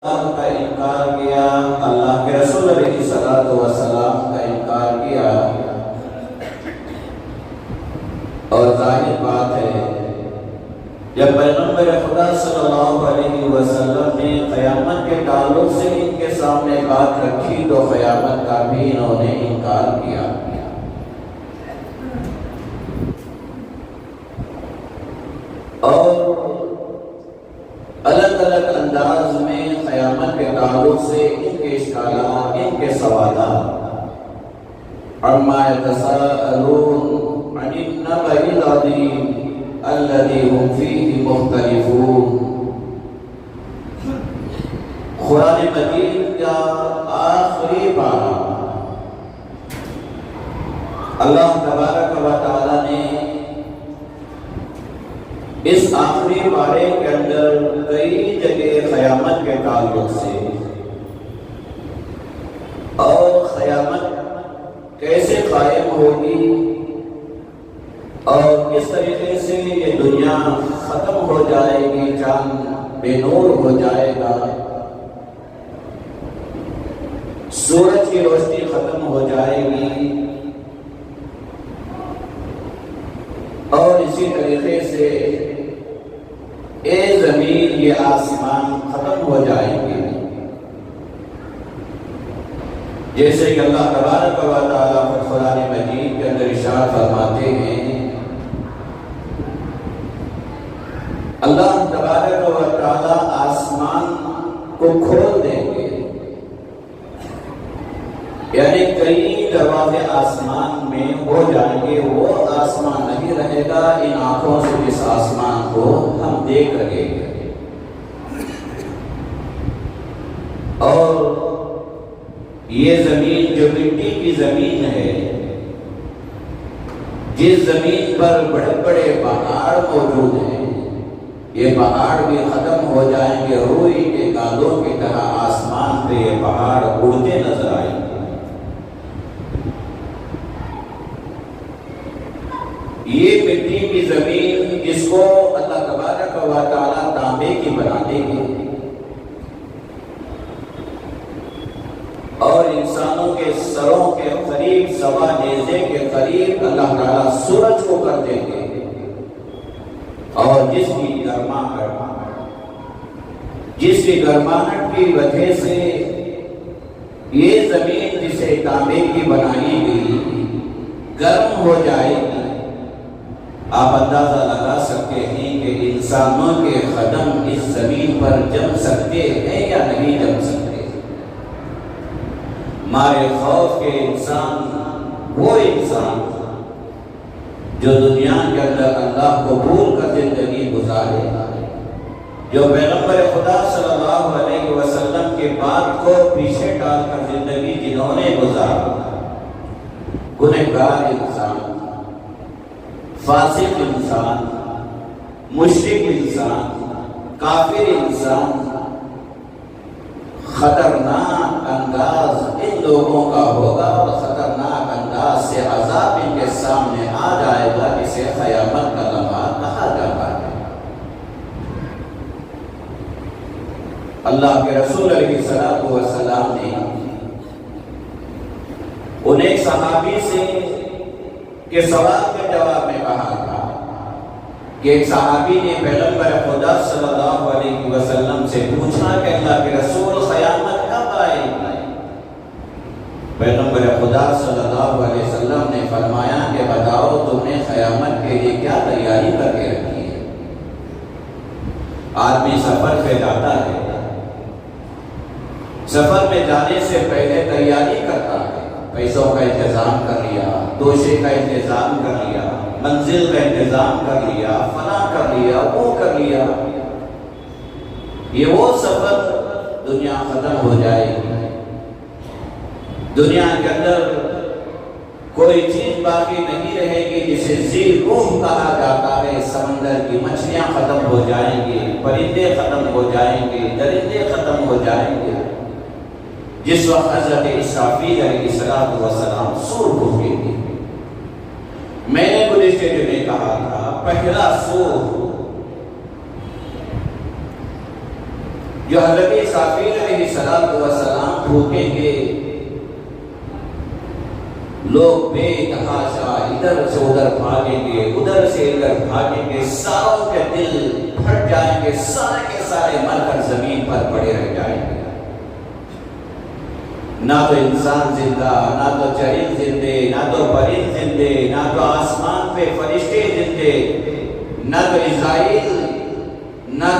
اللہ کا انکار کیا، اللہ کے رسول علیہ السلام کا انکار کیا، اور ظاہر بات ہے جب پیغمبر خدا صلی اللہ علیہ وسلم نے قیامت کے تعلق سے ان کے سامنے بات رکھی تو قیامت کا بھی انہوں نے انکار کیا۔ اور الگ الگ انداز میں قیامت کے تعلق سے ان کے اشکالات، ان کے سوالات، عما یتساءلون عن النبأ العظیم الذی هم فیہ مختلفون، قرآن مجید کا آخری پارہ اللہ تبارک و تعالی نے اس آخری پارے کے اندر کئی جگہ قیامت کے تعلق سے اور قیامت کیسے قائم ہوگی اور کس طریقے سے یہ دنیا ختم ہو جائے گی، چاند بے نور ہو جائے گا، سورج کی روشنی ختم ہو جائے گی، اور اسی طریقے سے اے زمین یہ آسمان ختم ہو جائیں گے، جیسے کہ اللہ تبارک و تعالیٰ قرآن مجید کے اندر ارشاد فرماتے ہیں، اللہ تبارک و تعالیٰ آسمان کو کھول دیں گے، یعنی کئی دروازے آسمان میں ہو جائیں گے، وہ آسمان نہیں رہے گا ان آنکھوں سے جس آسمان کو ہم دیکھ رہے ہیں، اور یہ زمین جو مٹی کی زمین ہے، جس زمین پر بڑے بڑے پہاڑ موجود ہیں، یہ پہاڑ بھی ختم ہو جائیں گے، روئی کے گالوں کی طرح آسمان پہ یہ پہاڑ اڑتے نظر آئیں گے۔ یہ مٹی کی زمین جس کو اللہ تبارک و تعالیٰ تانبے کی بنا دیں گے، اور انسانوں کے سروں کے قریب، سوا نیزے کے قریب اللہ تعالیٰ سورج کو کر دیں گے، اور جس کی گرماہٹ کی وجہ سے یہ زمین جسے تانبے کی بنائی گئی گرم ہو جائے گی۔ آپ اندازہ لگا سکتے ہیں کہ انسانوں کے قدم اس زمین پر جم سکتے ہیں یا نہیں جم سکتے؟ مارے خوف کے انسان وہ انسان جو دنیا کے اندر اللہ کو بھول کر زندگی گزارے، جو پیغمبر خدا صلی اللہ علیہ وسلم کے بات کو پیچھے ڈال کر زندگی جنہوں نے گزارا، گنہگار انسان، فاسق انسان، مشرک انسان، کافر انسان، خطرناک انداز ان لوگوں کا ہوگا، اور خطرناک انداز سے عذاب ان کے سامنے آ جائے گا، جسے قیامت کا لمحہ کہا جاتا ہے۔ اللہ کے رسول علیہ السلام نے ان ایک صحابی سے کہ سوال کے جواب میں کہا تھا کہ ایک صحابی نے پیغمبر خدا صلی اللہ علیہ وسلم سے پوچھا کہ اللہ کے رسول قیامت کب آئے گی؟ پیغمبر خدا صلی اللہ علیہ وسلم نے فرمایا کہ بتاؤ تم نے قیامت کے لیے کیا تیاری کر کے رکھی ہے؟ آدمی سفر پہ جاتا ہے، سفر میں جانے سے پہلے تیاری کرتا ہے، پیسوں کا انتظام کر لیا، توشے کا انتظام کر لیا، منزل کا انتظام کر لیا، فلاں کر لیا، وہ کر لیا۔ یہ وہ سفر دنیا ختم ہو جائے گی، دنیا کے اندر کوئی چیز باقی نہیں رہے گی، جسے ذی روح کہا جاتا ہے۔ سمندر کی مچھلیاں ختم ہو جائیں گی، پرندے ختم ہو جائیں گے، درندے ختم ہو جائیں گے۔ جس وقت حضرت اسرافیل علیہ السلام سور پھونکیں گے، میں نے گزشتہ جمعے کہا تھا پہلا سور جو حضرت اسرافیل لوگ بے تحاشا ادھر سے ادھر بھاگیں گے، ادھر سے ادھر بھاگیں گے، ساروں کے دل پھٹ جائیں گے، سارے کے سارے مر کر زمین پر پڑے رہ جائیں گے۔ نہ تو انسان زندہ، نہ تو چرند زندے، نہ تو پرند زندے، نہ تو آسمان پہ فرشتے زندے، نہ تو اسرائیل، نہ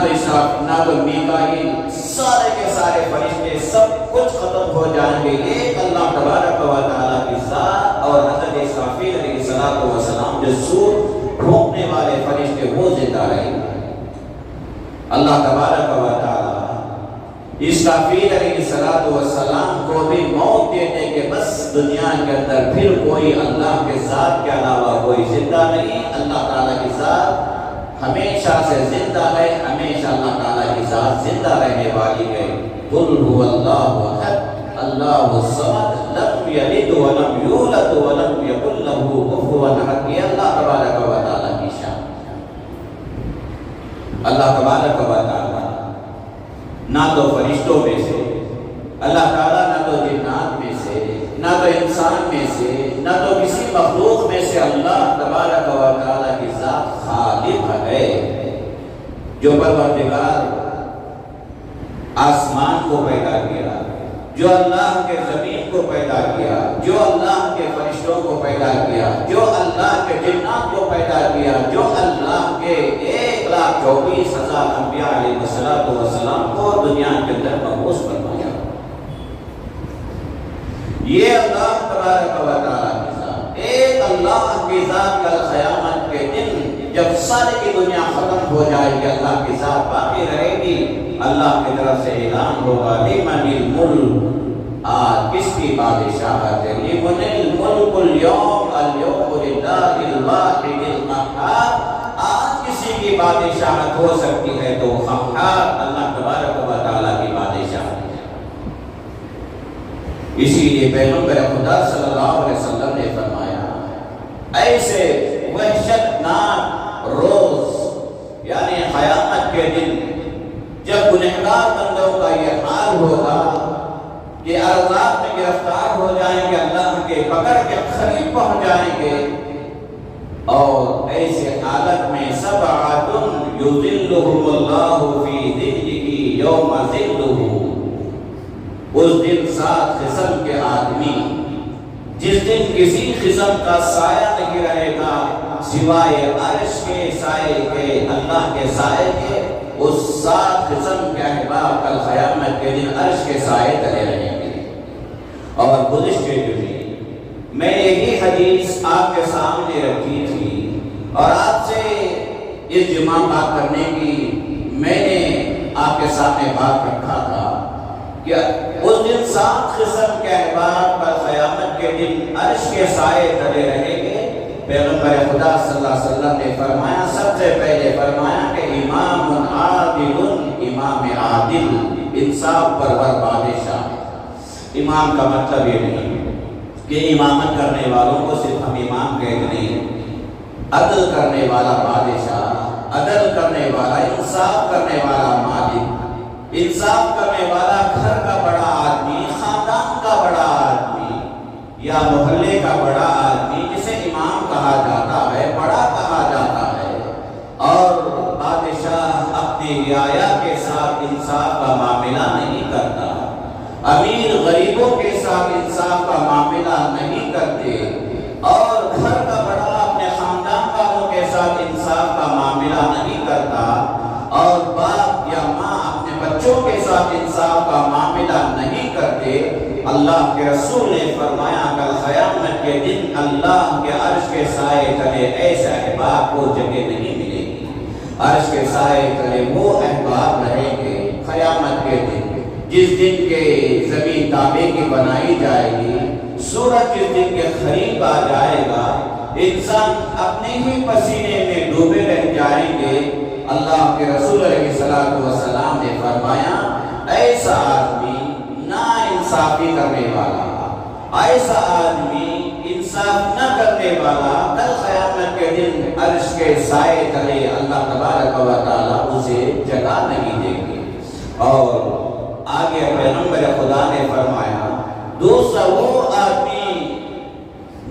تو میکائیل، سارے کے سارے فرشتے سب کچھ ختم ہو جائیں گے۔ ایک اللہ تبارک و تعالیٰ کی ذات اور حضرت اسرافیل علیہ السلام جو سور پھونکنے والے فرشتے وہ زندہ رہیں گے۔ اللہ تبارک و تعالیٰ اسرافیل علیہ السلام کو بھی موت دینے کے بس دنیا کے اندر پھر کوئی اللہ کے ذات کے علاوہ کوئی زندہ نہیں۔ اللہ تعالیٰ کی ذات ہمیشہ سے زندہ ہے، ہمیشہ اللہ تعالیٰ کی ذات زندہ رہنے والی ہے۔ قل هو اللہ احد اللہ الصمد لم یلد ولم یولد ولم یکن له کفوا احد۔ یہ اللہ تبارک و تعالیٰ کی شان۔ اللہ تبارک و تعالیٰ نہ تو فرشتوں میں سے، اللہ تعالیٰ نہ تو جنات میں سے، نہ تو انسان میں سے، نہ تو کسی مخلوق میں سے اللہ تبارک و تعالیٰ کی ذات خالق ہے، جو پروردگار آسمان کو پیدا کیا، جو اللہ کے زمین کو پیدا کیا، جو اللہ کے فرشتوں کو پیدا کیا، جو اللہ کے جنات کو پیدا کیا، جو اللہ کے 1,24,000 انبیاء علیہ السلام کو دنیا کے اندر مبعوث فرمایا۔ یہ اللہ تبارک و تعالیٰ کی ذات، ایک اللہ کی ذات کل قیامت کے دن جب ساری کی دنیا ختم ہو جائے گی، اللہ کی ذات باقی رہے گی۔ اللہ کی طرف سے اعلان ہوگا لمن الملک، آج کس کی بادشاہت ہے؟ لمن الملک اليوم، اليوم للہ الواحد القہار۔ آج کسی کی بادشاہت ہو سکتی ہے تو قہار اللہ تبارک و تعالیٰ کی بادشاہت ہے۔ اسی لیے پیغمبر خدا صلی اللہ علیہ وسلم نے فرمایا ایسے وحشتناک روز یعنی قیامت کے دن جب گنہگار بندوں کا یہ حال ہوگا کہ عذاب میں گرفتار ہو جائیں گے، اللہ کے پکڑ کے قریب پہنچ جائیں گے، اور ایسے حالت میں سبعۃ یظلھم اللہ فی ظلہ یوم ظلہ، اس دن 7 قسم کے آدمی، جس دن کسی قسم کا سایہ نہیں رہے گا سوائے عرش کے سائے کے، اللہ کے سائے کے، اس 7 قسم کے احباب کل قیامت کے دن عرش کے سائے تلے رہیں گے۔ اور گزشتہ دن میں یہی حدیث آپ کے سامنے رکھی تھی اور آپ سے اس جمعہ بات کرنے کی میں نے آپ کے سامنے بات رکھا تھا کہ اس دن 7 قسم کے احباب کل قیامت کے دن عرش کے سائے تلے رہیں گے۔ پیغمبر خدا صلی اللہ علیہ وسلم نے فرمایا، سب سے پہلے فرمایا کہ امام عادل، امام عادل انصاف پرور بادشاہ۔ امام کا مطلب یہ نہیں کہ امامت کرنے والوں کو صرف ہم امام کہتے نہیں، عدل کرنے والا بادشاہ، عدل کرنے والا، انصاف کرنے والا مالک، انصاف کرنے والا گھر کا بڑا آدمی، خاندان کا بڑا آدمی یا محلے کا بڑا آدمی جسے امام کہا جاتا ہے، بڑا کہا جاتا ہے۔ اور بادشاہ اپنی رعایا کے ساتھ انصاف کا معاملہ نہیں کرتا، امیر غریبوں کے ساتھ انصاف کا معاملہ نہیں کرتے، اور گھر کا بڑا اپنے خاندان والوں کے ساتھ انصاف کا معاملہ نہیں کرتا، اور باپ یا ماں اپنے بچوں کے ساتھ انصاف کا معاملہ نہیں کرتے۔ اللہ کے رسول نے فرمایا کل قیامت کے دن اللہ کے عرش کے سائے تلے ایسے احباب کو جگہ نہیں ملے گی۔ عرش کے سائے تلے وہ احباب رہیں گے قیامت کے دن، جس دن کے زمین تابے کی بنائی جائے گی، سورج جس دن کے قریب آ جائے گا، انسان اپنے ہی پسینے میں ڈوبے رہ جائیں گے۔ اللہ کے رسول علیہ السلام نے فرمایا ایسا آدمی نا انصافی کرنے والا، ایسا آدمی انصاف نہ کرنے والا کل قیامت کے دن عرش کے سائے تلے اللہ تبارک و تعالیٰ اسے جگہ نہیں دیں گے۔ اور آگے پیغمبر خدا نے فرمایا دوسرا وہ آدمی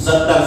70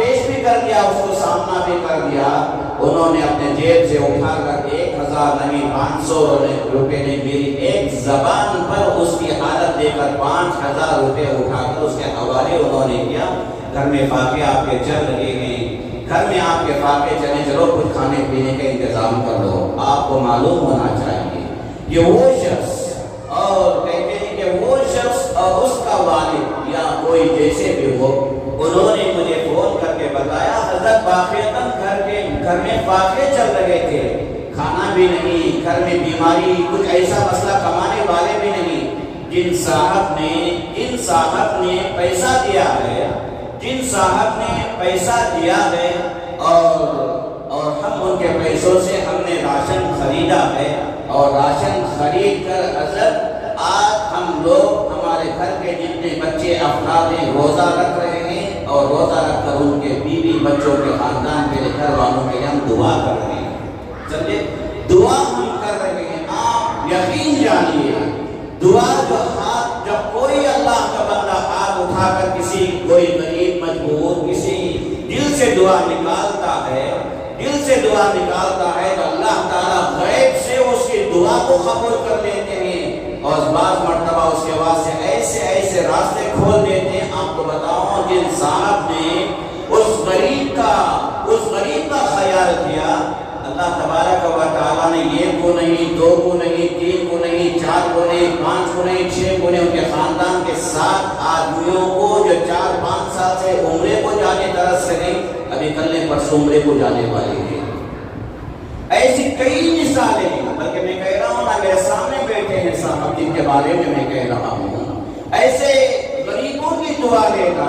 پیش بھی کر دیا، اس کو سامنا بھی کر دیا، انہوں نے اپنے جیب سے اٹھا کر 1000 نہیں 500 روپے نے میری ایک زبان پر اس کی حالت دے کر 5000 روپے اٹھا کر اس کے حوالے انہوں نے کیا، گھر میں فاقے آپ کے چل رہے ہیں، گھر میں آپ کے فاقے چلیں، چلو کچھ کھانے پینے کا انتظام کر لو۔ آپ کو معلوم ہونا چاہیے کہ وہ شخص، اور کہتے ہیں کہ وہ شخص اور اس کا والد یا کوئی جیسے بھی ہو، انہوں نے مجھے فون کر کے بتایا حضرت واقعتاً گھر میں فاقے چل رہے تھے، کھانا بھی نہیں، گھر میں بیماری، کچھ ایسا مسئلہ، کمانے والے بھی نہیں۔ جن صاحب نے پیسہ دیا ہے، جن صاحب نے پیسہ دیا ہے اور ہم ان کے پیسوں سے ہم نے راشن خریدا ہے، اور راشن خرید کر حضرت آج ہم لوگ ہمارے گھر کے جتنے بچے افراد ہیں روزہ رکھ رہے ہیں، اور روزہ رکھ کر ان کے بیوی بچوں کے خاندان کے گھر والوں کے لیے ہم دعا کر رہے ہیں۔ سمجھے؟ دعا ہم کر رہے ہیں۔ آپ یقین جانیے دعا جب کوئی اللہ کا بندہ ہاتھ اٹھا کر کسی کوئی غریب مجبور کسی دل سے دعا نکالتا ہے، دل سے دعا نکالتا ہے تو اللہ تعالیٰ غیب سے اس کی دعا کو قبول کر لیتے ہیں، اور بعض مرتبہ اس کے واسطے ایسے راستے کھول دیتے ہیں۔ آپ کو بتاؤں جن صاحب نے اس غریب کا خیال کیا، اللہ تبارک و تعالیٰ نے 1 کو نہیں، 2 کو نہیں، 3 کو نہیں، 4 کو نہیں، 5 کو نہیں، 6 کو نہیں، ان کے خاندان کے 7 آدمیوں کو جو 4-5 سال سے عمرے کو جانے ترس سے نہیں، ابھی کل پرسوں عمرے کو جانے والے ہیں۔ ایسی کئی مثالیں ہیں، بلکہ میں کہہ رہا ہوں نا، میرے سامنے بیٹھے ہیں صاحب جن کے بارے میں کہہ رہا ہوں، ایسے غریبوں کی دعا لینا۔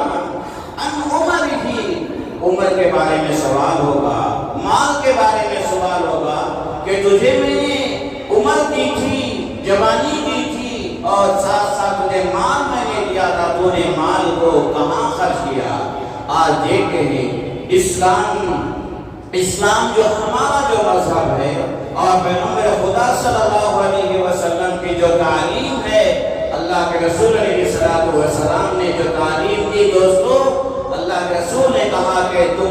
عمر کے بارے میں سوال ہوگا، مال کے بارے میں سوال ہوگا کہ تجھے میں نے عمر دی تھی، جوانی دی تھی، اور ساتھ ساتھ تجھے مال میں نے دیا تھا، تو نے مال کو کہاں خرچ کیا؟ آج دیکھتے ہیں اسلام جو ہمارا جو مذہب ہے، اور پیغمبر خدا صلی اللہ علیہ وسلم کی جو تعلیم ہے، اللہ کے رسول علیہ السلام نے جو تعلیم دی، دوستو اللہ کے رسول نے کہا کہ تم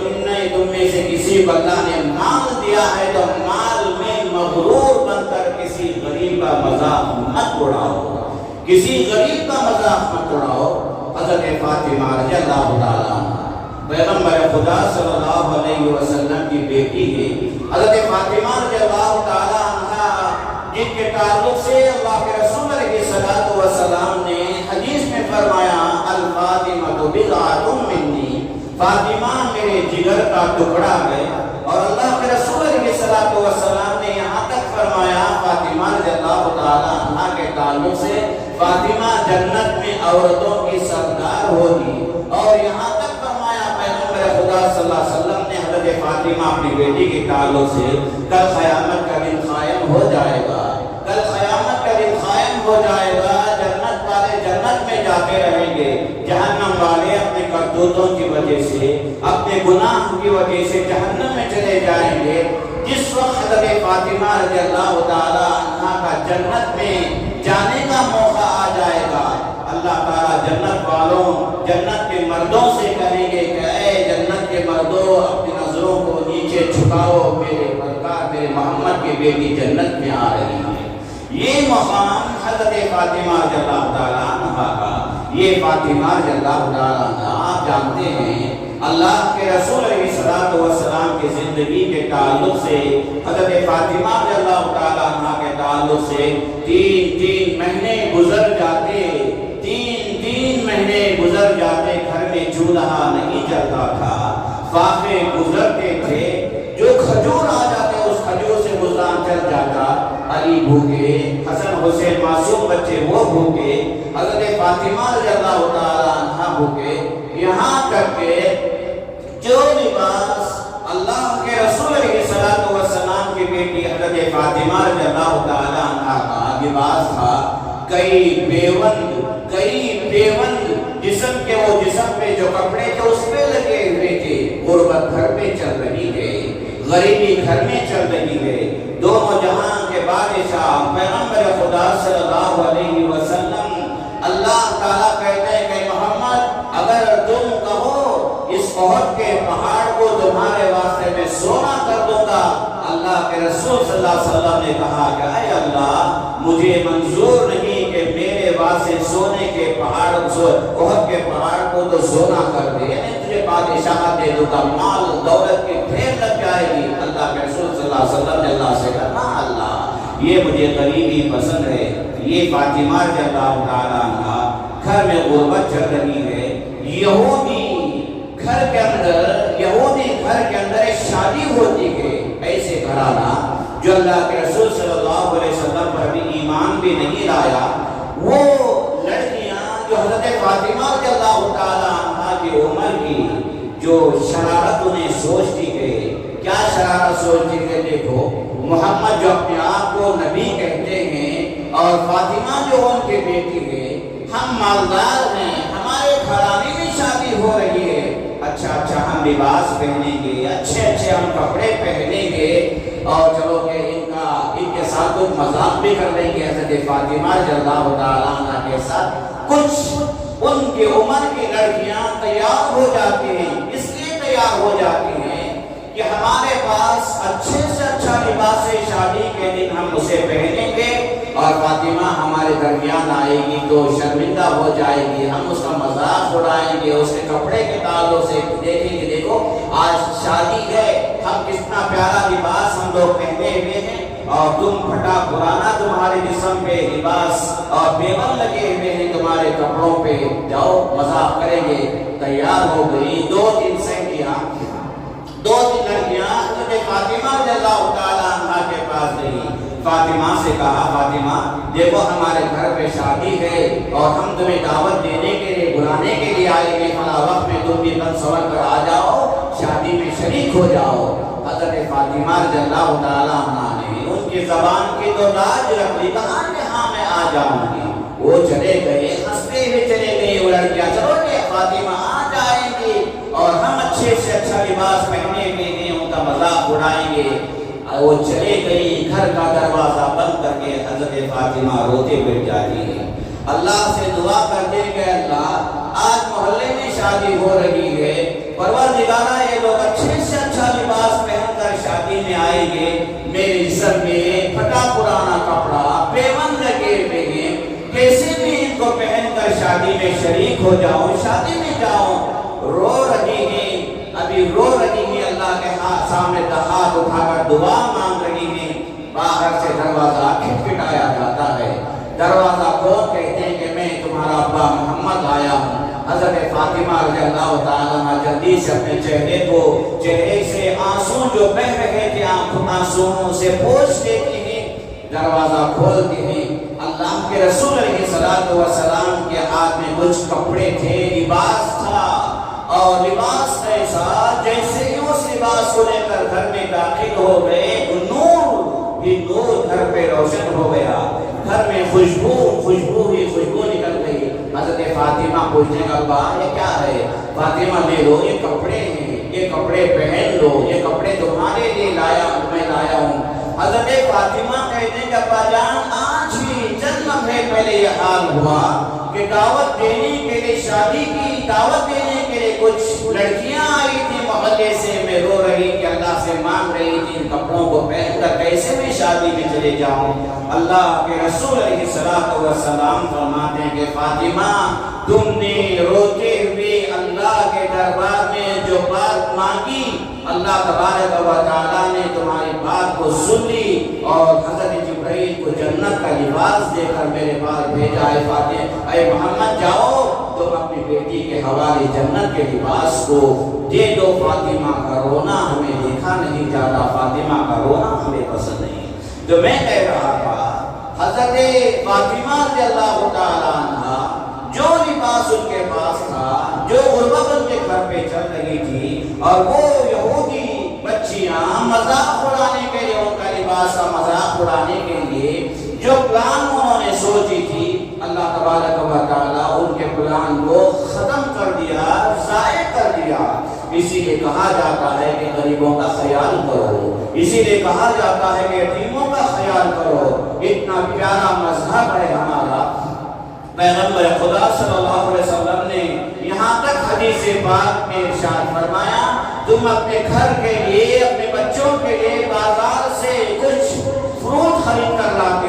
میں سے کسی کو اللہ نے مال دیا ہے تو مال میں مغرور بن کر کسی غریب کا مذاق مت اڑاؤ، کسی غریب کا مذاق مت اڑاؤ۔ حضرت فاطمہ رضی اللہ تعالیٰ پیغمبر خدا صلی اللہ علیہ وسلم کی بیٹی ہے، حضرت فاطمہ رضی اللہ تعالیٰ عنہ، جن کے تعلق سے اللہ کے رسول علیہ السلام نے حدیث میں فرمایا الفاطمہ بضعۃ منی، فاطمہ میرے جگر کا ٹکڑا ہے، اور اللہ کے رسول علیہ السلام نے یہاں تک فرمایا فاطمہ رضی اللہ تعالیٰ عنہ کے تعلق سے فاطمہ جنت میں عورتوں کی سردار ہوگی، اور یہاں تک فرمایا پیغمبر خدا صلی اللہ علیہ وسلم نے حضرت فاطمہ اپنی بیٹی کے تعلق سے کل قیامت کا دن قائم ہو جائے گا، کل قیامت کا دن قائم ہو جائے گا، جنت والے جنت میں جاتے رہیں گے، جہنم والے اپنے کرتوتوں کی وجہ سے، اپنے گناہ کی وجہ سے جہنم میں چلے جائیں گے۔ جس وقت حضرت فاطمہ رضی اللہ تعالی عنہ کا جنت میں جانے کا موقع آ جائے گا، اللہ تعالیٰ جنت والوں، جنت کے مردوں سے کہیں گے کہ اے جنت کے مردوں، اپنی نظروں کو نیچے جھکاؤ، میرے پرکار میرے محمد کی بیٹی جنت میں آ رہی ہے۔ یہ مقام حضرت فاطمہ رضی اللہ تعالیٰ عنہ کا، یہ فاطمہ رضی اللہ تعالیٰ عنہ، آپ جانتے ہیں اللہ کے رسول علیہ السلام کی زندگی کے تعلق سے، حضرت فاطمہ رضی اللہ تعالیٰ عنہ کے تعلق سے 3 مہینے گزر جاتے، 3 مہینے گزر جاتے، گھر میں چولہا نہیں جلتا تھا، فاقے گزرتے تھے، جو کھجور آ جاتے اس کھجور سے گزران چل جاتا، علی بھوکے، حسن حسین معصوم بچے وہ بھوکے، حضرت فاطمہ رضی اللہ تعالیٰ عنہ بھوکے، یہاں تک کہ جو لباس اللہ کے رسول علیہ السلام کی بیٹی حضرت فاطمہ رضی اللہ تعالیٰ عنہ کا لباس تھا، کئی بیوند جسم کے، وہ جسم پہ جو کپڑے تھے اس پہ لگے ہوئے تھے، غربت گھر پہ چل رہی ہے، غریبی گھر میں چل رہی ہے، دونوں جہاں کے بادشاہ پیغمبر خدا صلی اللہ علیہ وسلم، اللہ تعالیٰ کہتے ہیں کہ محمد اگر تم کہو اس احد کے کے رسول صلی اللہ علیہ وسلم نے کہا کہ اے اللہ مجھے منظور نہیں کہ میرے واسطے سونے کے پہاڑ احد کے پہاڑ کو تو سونا کر دے، یعنی تجھے بادشاہ دے دوں گا، مال دولت کی ڈھیر لگ جائے گی۔ اللہ کے رسول صلی اللہ علیہ وسلم نے اللہ سے کہا اللہ یہ مجھے غریبی پسند ہے۔ یہ فاطمہ رضی اللہ تعالیٰ عنہ گھر میں غربت چل رہی ہے، یہودی گھر کے اندر ایک شادی ہوتی ہے، ایسے گھرانہ جو اللہ کے رسول صلی اللہ علیہ وسلم پر بھی ایمان بھی نہیں لایا، وہ لڑکیاں جو حضرت فاطمہ رضی اللہ تعالیٰ عنہ کی عمر کی جو شرارت انہیں سوچتی ہے، کیا شرارت سوچتی ہے؟ دیکھو محمد جو اپنے آپ کو نبی کہتے ہیں اور فاطمہ جو ان کے بیٹی ہے، ہم مالدار ہیں، ہمارے گھرانے میں شادی ہو رہی ہے، اچھا ہم لباس پہنیں گے، اچھے ہم کپڑے پہنیں گے اور چلو کہ ان کے ساتھ کچھ مذاق بھی کر لیں گے۔ حضرت فاطمہ رضی اللہ تعالیٰ عنہ کے ساتھ کچھ ان کی عمر کی لڑکیاں تیار ہو جاتی ہیں، اس لیے تیار ہو جاتی ہیں کہ ہمارے پاس اچھے سے اچھا لباس ہے، شادی کے دن ہم اسے پہنیں گے اور فاطمہ ہمارے درمیان آئے گی تو شرمندہ ہو جائے گی، ہم اس کا مذاق اڑائیں گے، اس کے کپڑے کے تعلق سے دیکھیں گے دیکھو آج شادی ہے، ہم کتنا پیارا لباس ہم لوگ پہنے ہوئے ہیں اور تم پھٹا پرانا تمہارے جسم پہ لباس اور بیون لگے ہوئے ہیں تمہارے کپڑوں پہ، جاؤ مذاق کریں گے۔ تیار ہو گئی، 2-3 سینکیاں، 2-3 لڑکیاں حضرت فاطمہ رضی اللہ تعالیٰ عنہ کے پاس گئی۔ فاطمہ سے کہا فاطمہ دیکھو ہمارے گھر پہ شادی ہے اور ہم تمہیں دعوت دینے کے لیے بلانے کے لیے آئے ہیں، فلاں وقت میں تم بھی بن سور کر آ جاؤ، شادی میں شریک ہو جاؤ۔ حضرت فاطمہ رضی اللہ تعالیٰ عنہ نے ان کی زبان کی تو لاج رکھ لی، کہا کہ ہاں میں آ جاؤں گی۔ وہ چلے گئے، ہنستے ہوئے چلے گئے، وہ لڑکیاں چلو کہ فاطمہ آ جائیں گی اور ہم اچھے سے اچھا لباس پہنے ہوئے ہیں، ان کا مذاق اڑائیں گے۔ وہ چلے گئی، گھر کا دروازہ بند کر کے حضرت فاطمہ روتے ہوئے جاتی ہے، اللہ سے دعا کرتے کہ اللہ آج محلے میں شادی ہو رہی ہے، پروردگارا یہ لوگ اچھے سے اچھا لباس پہن کر شادی میں آئیں گے، میرے جسم میں پھٹا پرانا کپڑا پیون لگے ہوئے ہیں، کیسے بھی ان کو پہن کر شادی میں شریک ہو جاؤں، شادی میں جاؤں۔ رو رہی ہیں، ابھی رو رہی ہیں، اللہ کے سامنے ہاتھ اٹھا کر دعا مانگ رہی ہیں۔ باہر سے دروازہ کھٹکھٹایا جاتا ہے، دروازہ کھول کہتے ہیں کہ میں تمہارا ابا محمد آیا ہوں۔ حضرت فاطمہ رضی اللہ تعالیٰ عنہ جلدی سے اپنے چہرے سے آنسو جو بہہ رہے تھے آنسوؤں سے پوچھ لیتی ہیں، دروازہ کھولتے ہیں۔ اللہ کے رسول علیہ الصلوۃ والسلام کے ہاتھ میں کچھ کپڑے تھے، لباس تھا، اور لباس ایسا جیسے ہی اس لباس کو لے کر گھر میں داخل ہو گئے، نور گھر پہ روشن ہو گیا، گھر میں خوشبو نکل گئی۔ حضرت فاطمہ پوچھنے کا بات یہ کیا ہے؟ فاطمہ لے لو، یہ کپڑے ہیں، یہ کپڑے پہن لو، یہ کپڑے تمہارے لیے میں لایا ہوں۔ حضرت فاطمہ کہتے ہیں کہ ابا جان آج ہی چند لمحے پہلے یہ حال ہوا کہ دعوت دینے کے لیے شادی کی دعوت دینے کے لیے کچھ لڑکیاں آئی تھی محلے سے، میں رو رہی کہ اللہ سے مانگ رہی تھی ان کپڑوں کو پہن کر کیسے میں شادی میں چلے جاؤں۔ اللہ کے رسول علیہ الصلوۃ والسلام فرماتے ہیں کہ فاطمہ تم نے روتے ہوئے اللہ کے دربار میں جو بات مانگی، اللہ تبارک و تعالیٰ نے تمہاری بات کو سن لی اور حضرت جبرائیل کو جنت کا لباس دے کر میرے پاس بھیجا ہے۔ فاطمہ اے محمد جاؤ تم اپنی بیٹی کے حوالے جنت کے لباس کو دے دو، فاطمہ کا رونا ہمیں دیکھا نہیں جاتا، فاطمہ کا رونا ہمیں پسند نہیں۔ جو میں کہہ رہا تھا حضرت فاطمہ رضی اللہ تعالیٰ عنہ جو لباس ان کے پاس تھا، جو غربت ان کے گھر پہ چل رہی تھی، اور وہ یہودی بچیاں مذاق اڑانے کے لیے ان کا لباس کا مذاق اڑانے کے لیے جو پلان انہوں نے سوچی تھی، اللہ تبارک و تعالیٰ ان کے پلان کو ختم کر دیا، ضائع کر دیا۔ اسی لیے کہا جاتا ہے کہ غریبوں کا خیال کرو، اسی لیے کہا جاتا ہے کہ یتیموں کا خیال کرو۔ اتنا پیارا مذہب ہے ہمارا، پیغمبر خدا صلی اللہ علیہ وسلم نے یہاں تک حدیث پاک میں ارشاد فرمایا تم اپنے گھر کے لیے، اپنے بچوں کے لیے بازار سے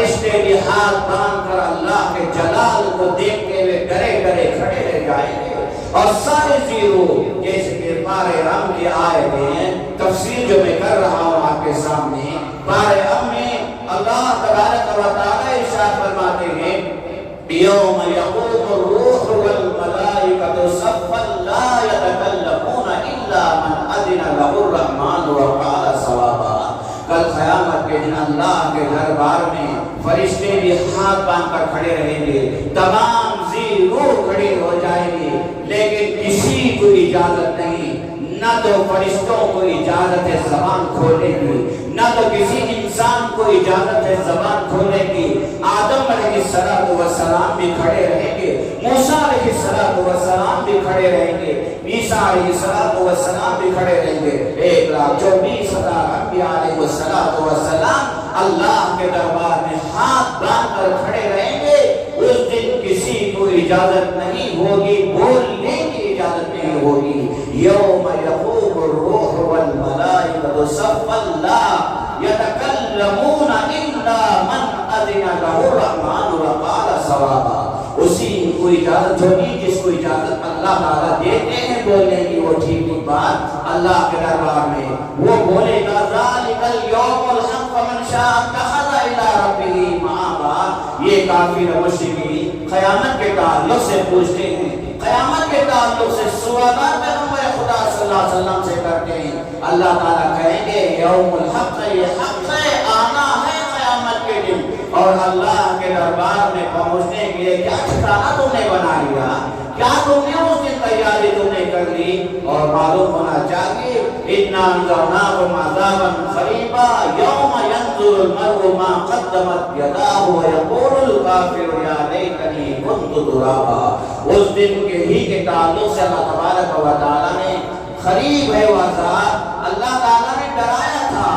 فرشتے بھی ہاتھ باندھ کر اللہ کے جلال کو دیکھتے ہوئے ڈرے ڈرے کھڑے رہ جائیں گے۔ اور سارے زیرو جیسے کہ پارے رم کی آیتیں ہیں، تفسیر جو میں کر رہا ہوں آپ کے سامنے، پارے رم میں اللہ تبارک و تعالی ارشاد فرماتے ہیں یوم یقوم الروح والملائکۃ صفا لا یتکلمون الا من اذن له الرحمن وقال صوابا۔ کل قیامت کے دن اللہ کے دربار میں فرشتے بھی ہاتھ باندھ کر کھڑے رہیں گے، تمام ذی روح کھڑی ہو جائیں گی، لیکن کسی کو اجازت نہیں، نہ تو فرشتوں کو اجازت ہے زبان کھولنے کی، نہ تو کسی انسان کو اجازت ہے زبان کھولنے کی۔ آدم علیہ السلام بھی کھڑے رہیں گے، موسیٰ علیہ السلام بھی کھڑے رہیں گے، عیسیٰ علیہ السلام بھی کھڑے رہیں گے۔ 1,24,000 انبیاء علیہ السلام اللہ کے دربار میں ہاتھ باندھ کر کھڑے رہیں گے۔ اس دن کسی کو اجازت نہیں ہوگی، بولنے کی اجازت نہیں ہوگی۔ یوم یقوم الروح والملائکۃ صفا لا یتکلمون الا من اذن له الرحمن وقال صوابا۔ اسی کو اجازت ہوگی جس کو اجازت اللہ تعالیٰ دیتے ہیں بولنے کی، وہ ٹھیک بات اللہ کے دربار میں وہ بولے گا ذالک الیوم الحق فمن شاء اتخذ الی ربہ مآبا۔ یہ کافر مشرکین قیامت کے تعلق سے پوچھتے ہیں، قیامت کے تعلق سے سوالات پیغمبر خدا صلی اللہ علیہ وسلم سے کرتے ہیں۔ اللہ تعالیٰ کہیں گے یوم الحق، یہ حق ہے، آنا ہے قیامت کے دن، اور اللہ کے دربار میں پہنچنے کے لیے کیا ٹھکانہ تم نے بنا لیا، کیا تم نے اس دن تیاری تم نے کر لی؟ اور معلوم ہونا چاہیے اِنَّا أَنذَرْنَاكُمْ عَذَابًا قَرِيبًا يَوْمَ يَنظُرُ الْمَرْءُ مَا قَدَّمَتْ يَدَاهُ وَيَقُولُ الْكَافِرُ يَا لَيْتَنِي كُنتُ تُرَابًا۔ اس دن کے ہی کے تعلق سے اللہ تبارک و تعالیٰ نے قریب ہے وہ عذاب، اللہ تعالیٰ نے ڈرایا تھا،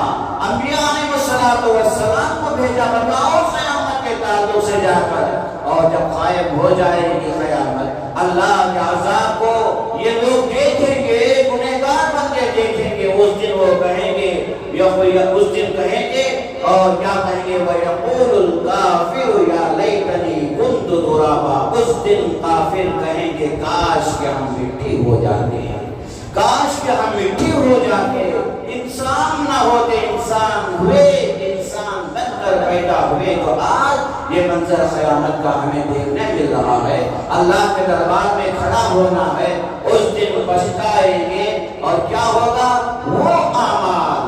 انبیاء علیہ السلام کو بھیجا، بتاؤ قیامت کے تعلق سے جا کر، اور جب قائم ہو جائے گی قیامت اللہ کے عذاب کو یہ لوگ دیکھیں گے، گنہگار بندے دیکھیں گے، اس دن وہ کہیں گے، اس دن کہیں گے، اور کیا کہیں گے وَيَقُولُ الْكَافِرُ يَا لَيْتَنِي كُنتُ تُرَابًا۔ اس دن کافر کہیں گے کاش کہ ہم مٹی ہو جاتے ہیں، کاش کہ ہم مٹی ہو جاتے، انسان نہ ہوتے، انسان ہوئے، انسان بن کر پیدا ہوئے، تو آج یہ منظر قیامت کا ہمیں دیکھنے مل رہا ہے۔ اللہ کے دربار میں کھڑا ہونا ہے، اس دن پچھتائیں گے، اور کیا ہوگا؟ وہ اعمال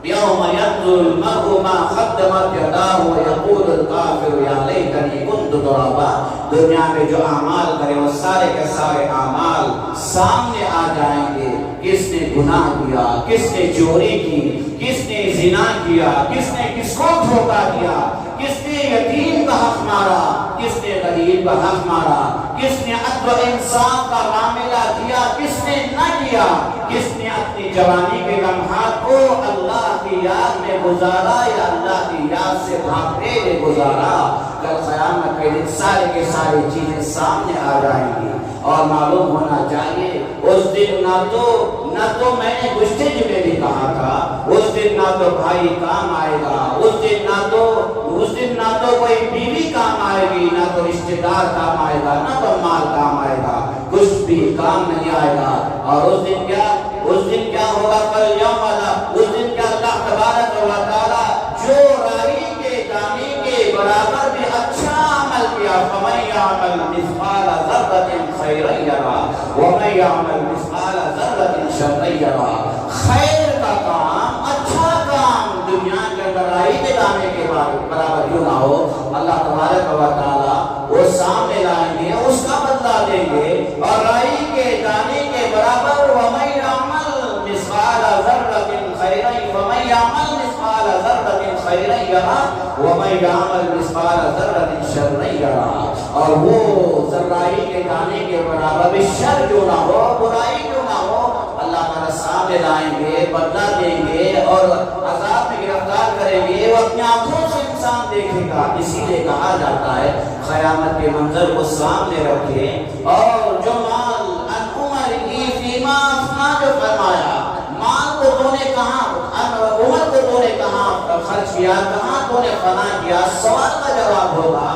یوم ينظر المرء ما قدمت يداه ويقول الكافر يا ليتني كنت ترابا۔ دنیا میں جو اعمال کرے وہ سارے کے سارے اعمال سامنے آ جائیں گے، کس نے گناہ کیا، کس نے چوری کی، کس نے زنا کیا، کس نے کس کو دھوکا دیا، کس نے یتیم کا حق مارا، کس نے غریب کا حق مارا، کس نے عدل و انصاف کا معاملہ کیا، کس نے نہ کیا، کس نے اپنی جوانی کے لمحات کو اللہ کی یاد میں گزارا یا اللہ کی یاد سے بھاگتے ہوئے گزارا۔ کل قیامت کے دن سارے کے ساری چیزیں سامنے آ جائیں گی، اور معلوم ہونا چاہیے اس دن نہ تو میں نے گزشتہ جمعے بھی کہا تھا، اس دن نہ تو بھائی کام آئے گا، اس دن نہ تو کوئی بیوی کام آئے گی، نہ تو رشتہ دار کام آئے گا، نہ تو مال کام آئے گا، کچھ بھی کام نہیں آئے گا۔ اور اس دن کیا ہوگا؟ کل یوم اس دن کیا اللہ تبارک و تعالی جو راہی کے دانے کے برابر بھی اچھا عمل کیا، فَمَن يَعْمَلْ مِثْقَالَ ذَرَّةٍ خَيْرًا يَرَهُ وَمَن يَعْمَلْ مِثْقَالَ ذَرَّةٍ شَرًّا يَرَهُ۔ خیر کا کام، اچھا کام دنیا کے راہی کے دانے کے برابر کیوں نہ ہو، اللہ تبارک و تعالی وہ سامنے لائیں گے، اس کا بدلہ دیں گے، اور راہی کے دانے کے برابر وَمَن يَعْمَلْ مِثْقَالَ ذَرَّةٍ خَيْرًا وَمَن يَعْمَلْ مِثْقَالَ ذَرَّةٍ خَيْرًا يَرَهُ وَمَن يَعْمَلْ مِثْقَالَ ذَرَّةٍ شَرًّا يَرَهُ۔ اور وہ ذرائی کے دانے کے برابر بھی شر کیوں نہ ہو، برائی کیوں نہ ہو، اللہ تعالیٰ سامنے لائیں گے، بدلہ دیں گے، اور عذاب میں گرفتار کریں گے، وہ اپنی آنکھوں سے انسان دیکھے گا۔ اسی لیے کہا جاتا ہے قیامت کے منظر کو سامنے رکھیں، اور جو مال عمر فیما افنا جو فرمایا، مال کو تو نے کہاں، عمر کو تو نے کہاں اور خرچ کیا، کہاں تو نے فنا کیا، سوال کا جواب ہوگا۔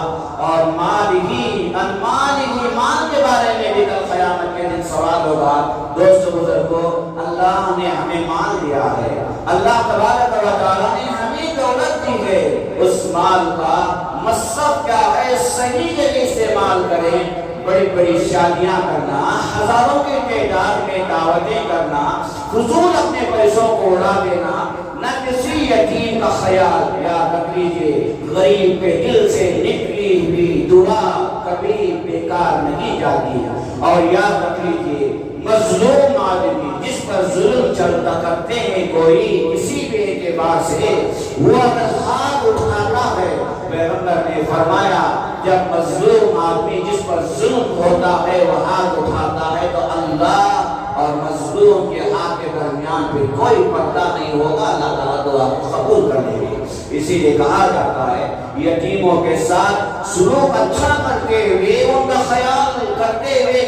اور مال ہی مال کے بارے میں بھی کل قیامت کے دن سوال ہوگا۔ دوستو بزرگو، اللہ نے ہمیں مال دیا ہے، اللہ تبارک و تعالیٰ نے ہمیں دولت دی ہے، اس مال کا مصرف کیا ہے، صحیح جگہ استعمال کریں۔ بڑی بڑی شادیاں کرنا، ہزاروں کی تعداد میں دعوتیں کرنا، فضول اپنے پیسوں کو اڑا دینا، نہ کسی یتیم کا خیال، یاد رکھ لیجیے غریب کے دل سے نکلی ہوئی دعا کبھی بیکار نہیں جاتی۔ اور یاد رکھ لیجیے مظلوم آدمی جس پر ظلم چلتا کرتے ہیں کوئی کسی بھی اعتبار سے، وہ اگر ہاتھ اٹھاتا ہے، پیغمبر نے فرمایا جب مظلوم آدمی جس پر ظلم ہوتا ہے وہ ہاتھ اٹھاتا ہے تو اللہ اور مظلوم کے ہاتھ کے درمیان پھر کوئی پردہ نہیں ہوگا، اللہ تعالیٰ دعا کو قبول کر لے گی۔ اسی لیے کہا جاتا ہے یتیموں کے ساتھ سلوک اچھا کرتے ہوئے، ان کا خیال کرتے ہوئے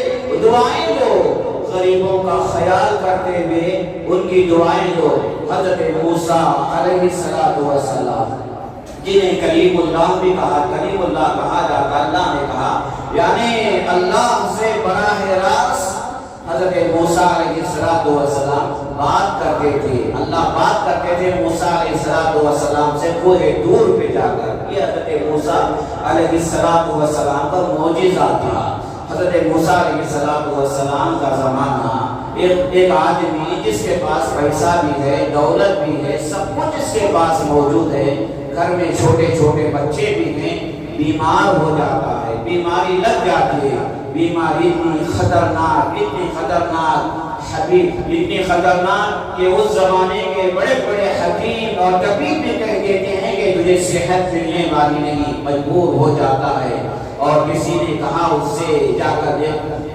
دعائیں دو، غریبوں کا خیال کرتے ہوئے ان کی دعائیں دو۔ حضرت موسیٰ علیہ السلام جنہیں کلیم اللہ بھی کہا، کلیم اللہ کہا جاتا، اللہ نے کہا یعنی اللہ سے براہ راست حضرت موسیٰ علیہ السلام بات کرتے تھے، اللہ بات کرتے تھے موسیٰ علیہ السلام سے کوہ دور پہ جا کر۔ یہ حضرت موسیٰ علیہ السلام کا معجزہ تھا۔ حضرت موسیٰ علیہ السلام کا زمانہ ایک آدمی جس کے پاس پیسہ بھی ہے، دولت بھی ہے، سب کچھ اس کے پاس موجود ہے، گھر میں چھوٹے چھوٹے بچے بھی ہیں، بیمار ہو جاتا ہے، بیماری لگ جاتی ہے، بیماری اتنی خطرناک حبیب، اتنی خطرناک کہ اس زمانے کے بڑے بڑے حکیم اور طبیب بھی کہہ دیتے ہیں کہ تجھے صحت ملنے والی نہیں، مجبور ہو جاتا ہے۔ اور کسی نے کہا اس سے جا کر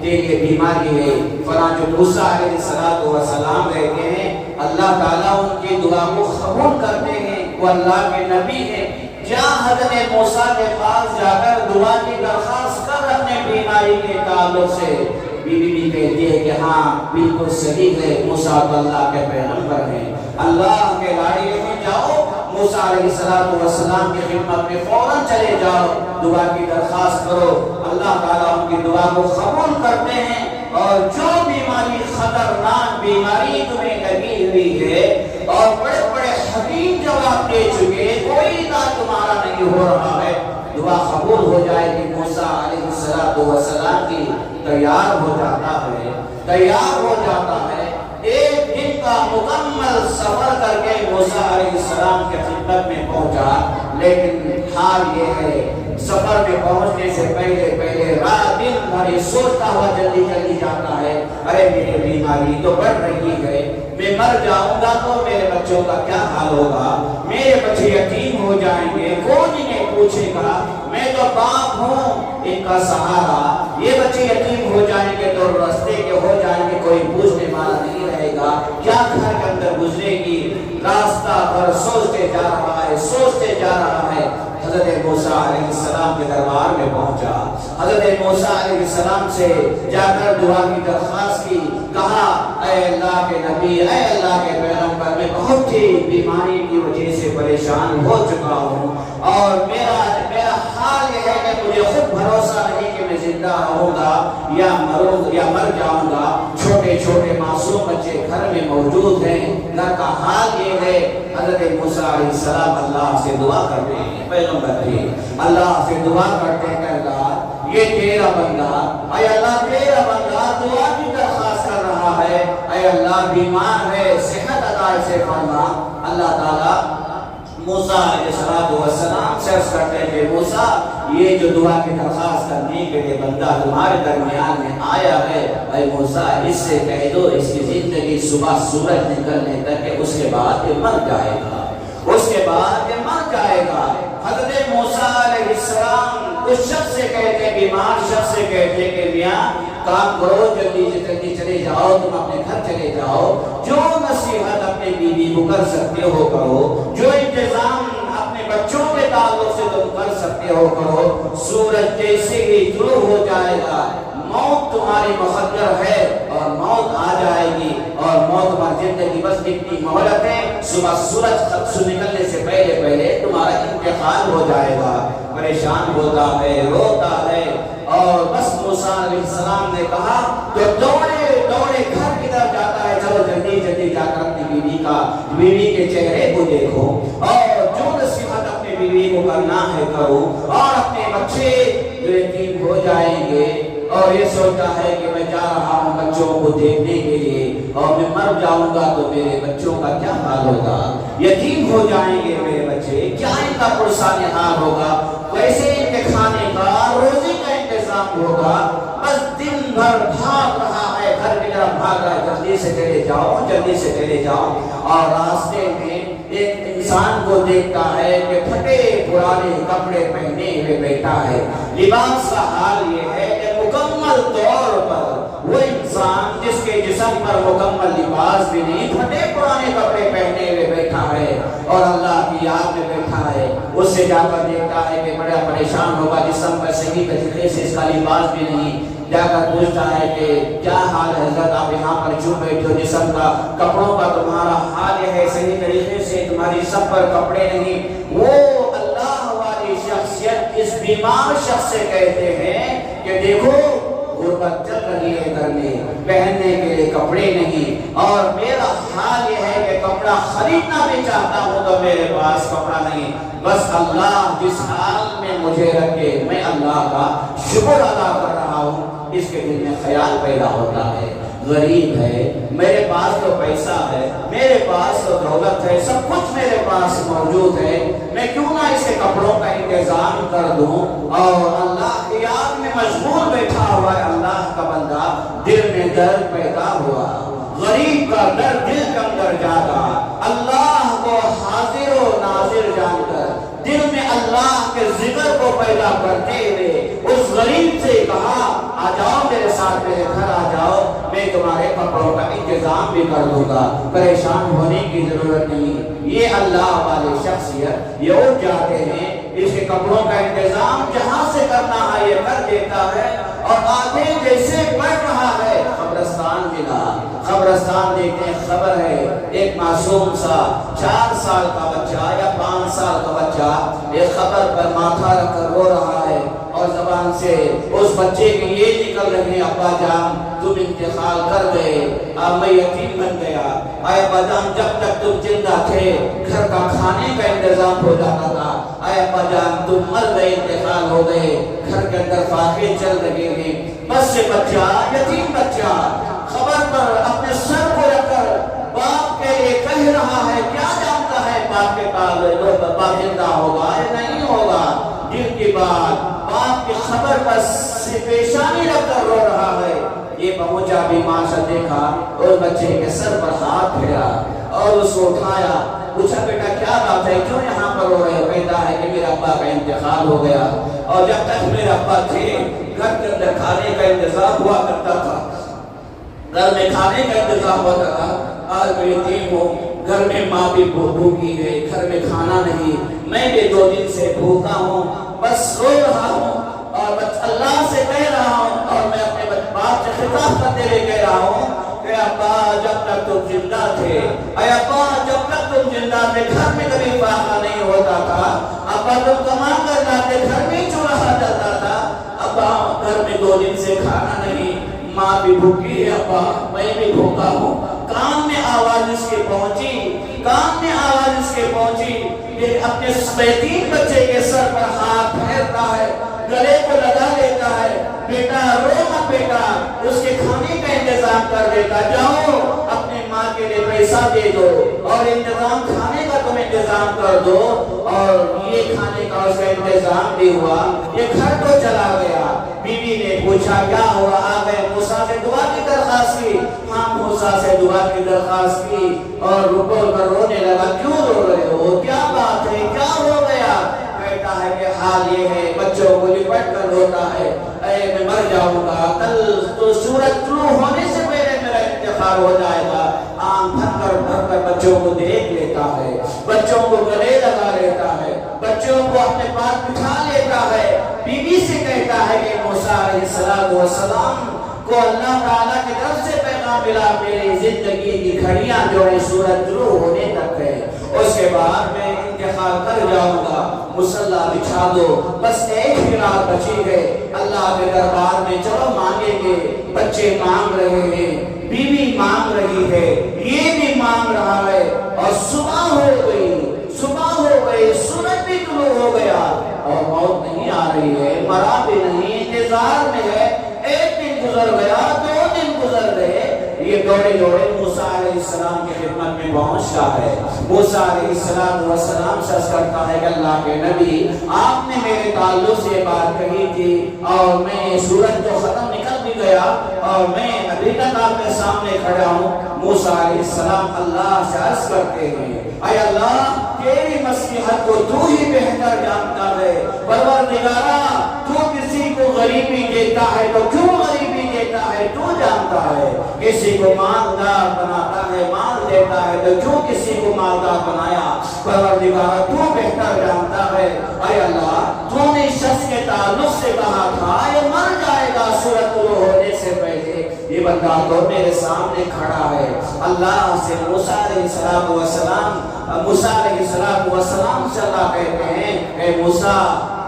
یہ بیماری ہے فلاں، جو موسیٰ علیہ السلام رہتے ہیں اللہ تعالیٰ ان کی دعا کو قبول کرتے ہیں، وہ اللہ کے نبی ہیں۔ جہاں حضرت موسیٰ کے پاس جا کر دعا کی درخواست کر اپنے بیماری کے تعلق سے، بی بی بھی کہتی ہے کہ ہاں بالکل صحیح ہے، موسیٰ تو اللہ کے پیغمبر ہیں، اللہ کے لاڑے میں جاؤ، موسیٰ علیہ السلام کی خدمت میں فوراً چلے جاؤ، دعا کی درخواست کرو، اللہ تعالیٰ ان کی دعا کو قبول کرتے ہیں۔ اور جو بیماری خطرناک بیماری تمہیں لگی ہوئی ہے اور بڑے بڑے حکیم جواب دے چکے، کوئی علاج تمہارا نہیں ہو رہا ہے، دعا قبول ہو جائے گی۔ موسیٰ علیہ السلام کی تیار ہو جاتا ہے، ایک دن کا مکمل سفر کر کے موسیٰ علیہ السلام کے خدمت میں پہنچا، لیکن حال یہ ہے سفر میں پہنچنے سے پہلے رات دن بھر سوچتا ہوا جلدی جاتا ہے، ارے میری بیماری تو بڑھ رہی ہے، میں مر جاؤں گا تو میرے بچوں کا کیا حال ہوگا، میرے بچے یتیم ہو جائیں گے، کون انہیں پوچھے گا، میں تو باپ ہوں ان کا سہارا، یہ بچے یتیم ہو جائیں گے تو راستے کے ہو جائیں گے، کوئی پوچھنے والا نہیں رہے گا، کیا گھر کے اندر گزرے گی، راستہ پر سوچتے جا رہا ہے۔ حضرت موسیٰ علیہ السلام کے دربار میں پہنچا، حضرت موسیٰ علیہ السلام سے جا کر دعا کی درخواست کی، کہا اے اللہ کے نبی، اے اللہ کے پیغمبر، میں بہت ہی بیماری کی وجہ سے پریشان ہو چکا ہوں، اور میرا حال یہ ہے کہ مجھے خود بھروسہ نہیں کہ میں زندہ رہوں گا یا مر جاؤں گا، چھوٹے چھوٹے معصوم بچے گھر میں موجود ہیں، گھر کا حال یہ ہے۔ حضرت موسیٰ علیہ السلام اللہ سے دعا کرتے ہیں، پیغمبر جی اللہ سے دعا کرتے ہیں کہ اللہ یہ تیرا بندہ، اے اللہ تیرا بندہ دعا کی درخواست کر رہا ہے، اے اللہ بیمار ہے، صحت عطا سے فرما۔ اللہ تعالیٰ موسیٰ علیہ السلام سے عرض کرتے ہیں کہ موسیٰ یہ جو دعا کی درخواست کرنے کے لیے بندہ تمہارے درمیان میں آیا ہے، اے موسیٰ اس سے کہہ دو اس کی زندگی صبح سورج نکلنے تک کہ اس کے بعد یہ مر جائے گا، حضرت موسیٰ علیہ السلام اس شخص سے کہتے، بیمار شخص سے کہتے کہ میاں کام کرو، جلدی چلے جاؤ، تم اپنے گھر چلے جاؤ، جو نصیحت اپنے بیوی کو کر سکتے ہو کرو، جو انتظام اپنے بچوں کے تعلق سے تم کر سکتے ہو کرو، سورج جیسے ہی طلوع ہو جائے گا موت تمہاری مقدر ہے اور موت آ جائے گی، اور موت پر زندگی بس اتنی مہلت ہے، صبح سورج نکلنے سے پہلے پہلے تمہارا انتقال ہو جائے گا۔ پریشان ہوتا ہے، روتا ہے، اور بس موسیٰ علیہ السلام نے کہا تو دوڑے دوڑے گھر کی طرف جاتا ہے، چلو جلدی جلدی جا کر اپنی بیوی کے چہرے کو دیکھو، اور جو نصیحت اپنی بیوی کو کرنا ہے کرو، اور اپنے بچے جو یتیم ہو جائیں گے، اور یہ سوچتا ہے کہ میں جا رہا ہوں بچوں کو دیکھنے کے لیے، اور میں مر جاؤں گا تو میرے بچوں کا کیا حال ہوگا، یتیم ہو جائیں گے میرے بچے، کیا ان کا پرسان حال ہوگا، ویسے ان کے کھانے کا روزی کا انتظام ہوگا، بس دن بھر بھاگ رہا ہے، گھر کی طرف بھاگ رہا ہے، جلدی سے چلے جاؤ جلدی سے چلے جاؤ، اور راستے میں ایک انسان کو دیکھتا ہے کہ پھٹے پرانے کپڑے پہنے ہوئے بیٹھا ہے، لباس کا حال یہ ہے کہ مکمل طور پر وہ انسان جس کے جسم پر مکمل لباس بھی نہیں، پھٹے پرانے کپڑے پہنے ہوئے بیٹھا ہے، اور اللہ کی یاد میں بیٹھا ہے، اس سے جا کر دیکھتا ہے کہ بڑا پریشان ہوگا، جسم پر صحیح طریقے سے اس کا لباس بھی نہیں، جا کر پوچھتا ہے کہ کیا حال ہے حضرت، آپ یہاں پر کیوں بیٹھے ہو، جسم کا کپڑوں کا تمہارا حال یہ ہے، صحیح طریقے سے تمہاری سب پر کپڑے نہیں۔ وہ اللہ والی شخصیت اس بیمار شخص سے کہتے ہیں کہ دیکھو غربت چل رہی ہے گھر میں، پہننے کے لیے کپڑے نہیں، اور میرا حال یہ ہے کہ کپڑا خریدنا بھی چاہتا ہوں تو میرے پاس کپڑا نہیں، بس اللہ جس حال میں مجھے رکھے میں اللہ کا شکر ادا کر رہا ہوں۔ اس کے دل میں خیال پیدا ہوتا ہے، غریب ہے، میرے پاس تو پیسہ ہے، میرے پاس تو دولت ہے، سب کچھ میرے پاس موجود ہے، میں کیوں نہ اس کے کپڑوں کا انتظام کر دوں، اور اللہ کی یاد میں مشغول بیٹھا ہوا ہے اللہ کا بندہ، دل میں درد پیدا ہوا، غریب کا درد دل کے اندر جاگا، اللہ کو حاضر و ناظر جان کر دل میں اللہ کے ذکر کو پیدا کرتے ہوئے اس غریب سے کہا آ جاؤ میرے ساتھ، میرے گھر آ جاؤ، میں تمہارے کپڑوں کا انتظام بھی کر دوں گا، پریشان ہونے کی ضرورت نہیں۔ یہ اللہ والے شخصیت یہ اٹھ جاتے ہیں، اس کے کپڑوں کا انتظام جہاں سے کرنا ہے یہ کر دیتا ہے، اور آگے جیسے بڑھ رہا ہے قبرستان ملا، قبرستان دیکھتے ہیں خبر ہے ایک معصوم سا 4 سال کا بچہ یا 5 سال کا بچہ ایک خبر پر ماتھا رکھ کر رو رہا ہے، اور زبان سے اس بچے کی یہ نکل رہی ابا جان تم انتقال کر گئے، اب میں یتیم بن گیا، اے ابا جان جب تک تم زندہ تھے گھر کا کھانے کا انتظام ہو جاتا تھا، اے ابا جان تم مر گئے، انتقال ہو گئے، گھر کے اندر فاقے چل رہے ہیں، بس یہ بچہ یتیم بچہ خبر پر اپنے سر کو رکھ کر باپ کے لیے کہہ رہا ہے، کیا جانتا ہے باپ کے باپ زندہ ہوگا یا نہیں ہوگا، دل کی بات باپ کی خبر پر پیشانی رکھ کر رو رہا ہے۔ یہ پہنچا بھی ماں سے دیکھا، اور بچے کے سر پر ہاتھ پھیرا اور اس کو اٹھایا، پوچھا بیٹا کیا بات ہے، کیوں یہاں پر رو رہے ہو؟ کہتا ہے کہ میرے ابا کا انتقال ہو گیا، اور جب تک میرے ابا تھے گھر کے اندر کھانے کا انتظام ہوا کرتا تھا، گھر میں کھانے کا انتظام ہوتا تھا، آج میں یتیم ہوں، گھر میں ماں بھی بھوکی ہے، گھر میں کھانا نہیں، میں بھی 2 دن سے بھوکا ہوں، بس رو رہا ہوں، اور اللہ سے کہہ رہا ہوں، اور میں اپنے باپ سے خطاب کرتے ہوئے کہہ رہا ہوں کہ ابا جب تک تم زندہ تھے، اے ابا جب تک تم زندہ تھے گھر میں کبھی فاقہ نہیں ہوتا تھا، ابا تم کما کر لاتے گھر میں چوراہا چلتا تھا، ابا گھر میں 2 دن سے کھانا نہیں، ماں بھی بھوکی ہے، ابا میں بھی بھوکا ہوں۔ کان میں آواز اس کے پہنچی، کان میں آواز اس کے پہنچی کہ اپنے یتیم بچے کے سر پر ہاتھ پھیرتا ہے، گلے کو لگا لیتا ہے، بیٹا رو مت بیٹا، اس کے کھانے کا انتظام کر دیتا، جاؤ اپنے ماں کے لیے پیسہ دے دو، اور انتظام کھانے کا تم انتظام کر دو، اور یہ کھانے کا اس کا انتظام بھی ہوا، یہ گھر تو چلا گیا۔ بیوی نے پوچھا کیا ہوا، آ گئے موسیٰ سے دعا کی درخواست کی، ہاں موسیٰ سے دعا کی درخواست کی، اور رکو کر رونے لگا، کیوں رو رہے ہو، کیا بات ہے، کیا ہو گیا؟ کہتا ہے کہ حال یہ ہے، بچوں کو لپٹ کر روتا ہے، اے میں مر جاؤں گا، کل تو سورج طلوع ہونے سے پہلے میرا انتقال ہو جائے گا، آنکھ بھر کر بچوں کو دیکھ لیتا ہے، بچوں کو گلے لگا لیتا ہے، بچوں کو اپنے پاس بٹھا لیتا ہے، بیوی سے کہتا ہے کہ موسیٰ علیہ السلام کو اللہ تعالیٰ کی طرف سے پیغام ملا میری زندگی کی گھڑیاں جو ہے سورج طلوع ہونے تک ہے، اس کے بعد میں انتقال کر جاؤں گا، مصلی بچھا دو، بس ایک ہی رات بچی ہے، اللہ کے دربار میں چلو مانگیں گے، بچے مانگ رہے ہیں، بیوی مانگ رہی ہے، یہ بھی مانگ رہا ہے، اور صبح ہو گئی، سورج بھی طلوع ہو گیا، اور موت نہیں آ رہی ہے، مرا بھی نہیں، انتظار میں ہے، ایک دن گزر گیا، 2 دن گزر گئے، یہ دوڑے موسیٰ علیہ السلام کی خدمت میں پہنچتا ہے۔ موسیٰ علیہ السلام سے عرض کرتا ہے کہ اللہ کے نبی، آپ نے میرے تعلق سے بات کہی تھی، اور میں سورج تو ختم نکل بھی گیا، اور میں ابھی تک آپ کے سامنے کھڑا ہوں۔ موسیٰ علیہ السلام اللہ سے عرض کرتے ہیں، اے اللہ، تیری مصلحت کو تو ہی بہتر جانتا ہے، پروردگارا، تو کسی کو غریبی دیتا ہے تو کیوں غریبی دیتا ہے تو جانتا ہے، کسی کو مالدار بناتا ہے مال دیتا ہے تو کیوں کسی کو مالدار بنایا، پروردگارا تو بہتر جانتا ہے۔ اے اللہ، تو نے شخص کے تعلق سے کہا تھا یہ مر جائے گا سورج طلوع ہونے سے پہلے، یہ بندہ تو میرے سامنے کھڑا ہے۔ اللہ سے موسیٰ علیہ السلام سے اللہ کہتے ہیں، اے موسیٰ،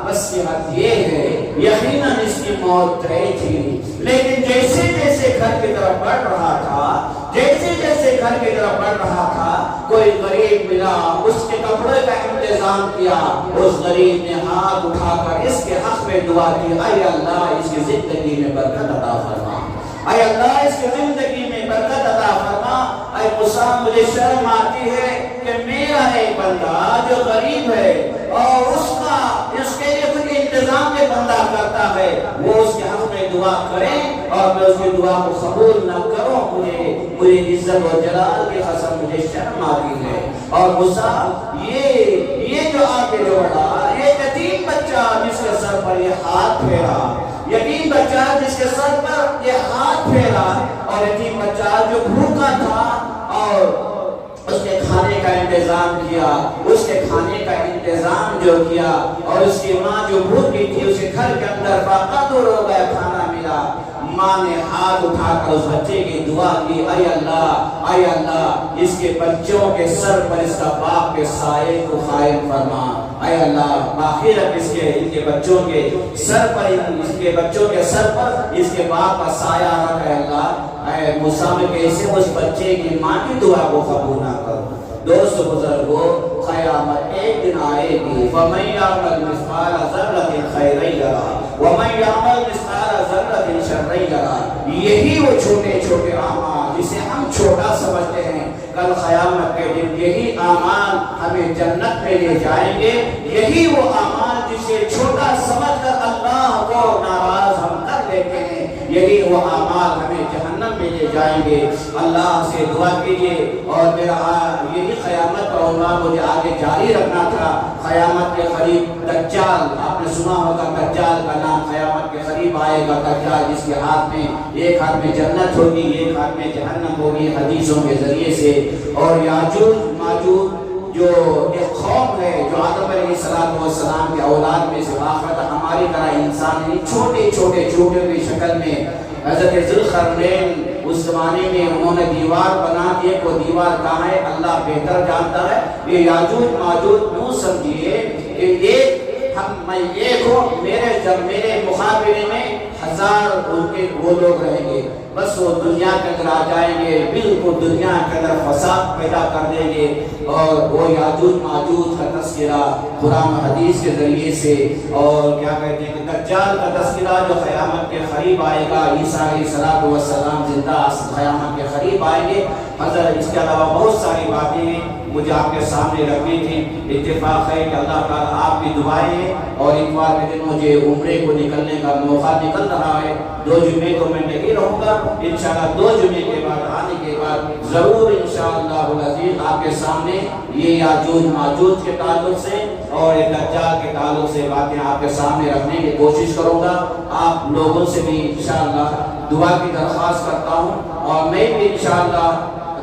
نصیحت یہ ہے، یقیناً اس کی موت طے تھی، لیکن جیسے جیسے گھر کی طرف بڑھ رہا تھا، کوئی غریب ملا، اس کے کپڑے کا انتظام کیا، اس غریب نے ہاتھ اٹھا کر اس کے حق میں دعا کی، اے اللہ، اس کی زندگی میں برکت عطا فرما، اے اللہ، اس کی زندگی میں برکت عطا فرما۔ اے موسیٰ، مجھے شرم آتی ہے کہ میرا ایک بندہ جو غریب ہے اور اس کے لیے خود انتظام میں بندہ کرتا ہے، وہ اس کے حق میں دعا کرے اور میں اس کی دعا کو قبول نہ کروں، مجھے عزت و جلال کی قسم مجھے شرم آتی ہے۔ اور موسیٰ، یہ جو آگے جو بڑھا، یہ یتیم بچہ جس کے سر پر یہ ہاتھ پھیرا، یتیم بچہ جس کے سر پر یہ ہاتھ پھیرا، اور یتیم بچہ جو بھوکا تھا اور اس کے کھانے کا انتظام کیا، اس کے کھانے کا انتظام جو کیا، اور اس کی ماں جو بھوکی تھی، اسے گھر کے اندر فاقہ دور ہو گیا، کھانا ملا، ماں نے ہاتھ اٹھا کر اس بچے کی دعا کی، اے اللہ، اس کے بچوں کے سر پر اس کا باپ کے سائے کو قائم فرما، اے اللہ، آخرت ان کے بچوں کے سر پر اس کے باپ کا سایہ رکھ، اے اللہ۔ اے موسیٰ، میں کیسے اس بچے کی ماں کی دعا کو قبول نہ کروں؟ دوست بزرگو، قیامت ایک دن آئے گی، وَمَن يَعْمَلْ مِثْقَالَ ذَرَّةٍ خَيْرًا يَرَهُ وَمَن يَعْمَلْ مِثْقَالَ ذَرَّةٍ شَرًّا يَرَهُ۔ یہی وہ چھوٹے اعمال جسے ہم چھوٹا سمجھتے ہیں، کل قیامت کے دن یہی اعمال ہمیں جنت میں لے جائیں گے، یہی وہ اعمال جسے چھوٹا سمجھ کر اللہ کو ناراض ہم کر لیتے ہیں، یہی وہ اعمال ہمیں جہنم میں لے جائیں گے۔ اللہ سے دعا کیجئے، اور میرا یہی قیامت کا عنوان مجھے آگے جاری رکھنا تھا۔ قیامت کے قریب دجال، آپ نے سنا ہوگا دجال کا نام، قیامت کے قریب آئے گا دجال، جس کے ہاتھ میں ایک ہاتھ میں جنت ہوگی، ایک ہاتھ میں جہنم ہوگی، حدیثوں کے ذریعے سے۔ اور یاجوج ماجوج جو ایک قوم ہے جو آدم علیہ السلام کے اولاد میں سے واقع تھا، ہماری طرح انسان نہیں، چھوٹے کی شکل میں، حضرت ذوالقرنین اس زمانے میں انہوں نے دیوار بنا دی، وہ دیوار کہاں ہے اللہ بہتر جانتا ہے۔ یہ یاجوج ماجوج یوں سمجھیے کہ میرے مقابلے میں 1000 وہ لوگ رہیں گے، بس وہ دنیا کے اندر آ جائیں گے، بالکل دنیا کے اندر فساد پیدا کر دیں گے، اور وہ یاجوج ماجوج کا تذکرہ قرآن حدیث کے ذریعے سے، اور کیا کہتے ہیں کہ دجال کا تذکرہ جو قیامت کے قریب آئے گا، عیسیٰ علیہ السلام زندہ قیامت کے قریب آئیں گے۔ حضرت اس کے علاوہ بہت ساری باتیں مجھے آپ کے سامنے رکھنی تھی۔ اتفاق ہے کہ اللہ تعالیٰ آپ کی دعائیں ہیں، اور اتوار کے دن مجھے عمرے کو نکلنے کا موقع نکل رہا ہے، 2 جمعے تو میں نہیں رہوں گا، انشاءاللہ 2 جمعے کے بعد آنے کے بعد ضرور انشاءاللہ العزیز آپ کے سامنے یہ یاجوج ماجوج کے تعلق سے اور دجال کے تعلق سے باتیں آپ کے سامنے رکھنے کی کوشش کروں گا۔ آپ لوگوں سے بھی انشاءاللہ دعا کی درخواست کرتا ہوں، اور میں بھی انشاءاللہ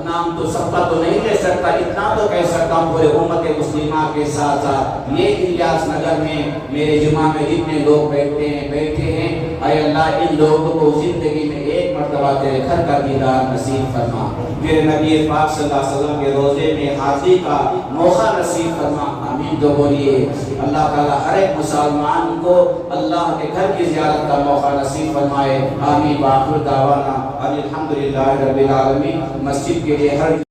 نام تو سب کا تو نہیں لے سکتا، اتنا تو کہہ سکتا ہوں پورے امت مسلمہ کے ساتھ ساتھ یہ الیاس نگر میں میرے جمعہ میں جتنے لوگ بیٹھے ہیں، اے اللہ ان لوگوں کو زندگی میں ایک مرتبہ تیرے گھر کا دیدار نصیب فرما، میرے نبی پاک صلی اللہ علیہ وسلم کے روزے میں حاضری کا موقع نصیب فرما، آمین تو بولیے۔ اللہ تعالیٰ ہر ایک مسلمان کو اللہ کے گھر کی زیارت کا موقع نصیب فرمائے، آمین۔ وآخر دعوانا الحمدللہ رب العالمین۔ مسجد کے لیے ہر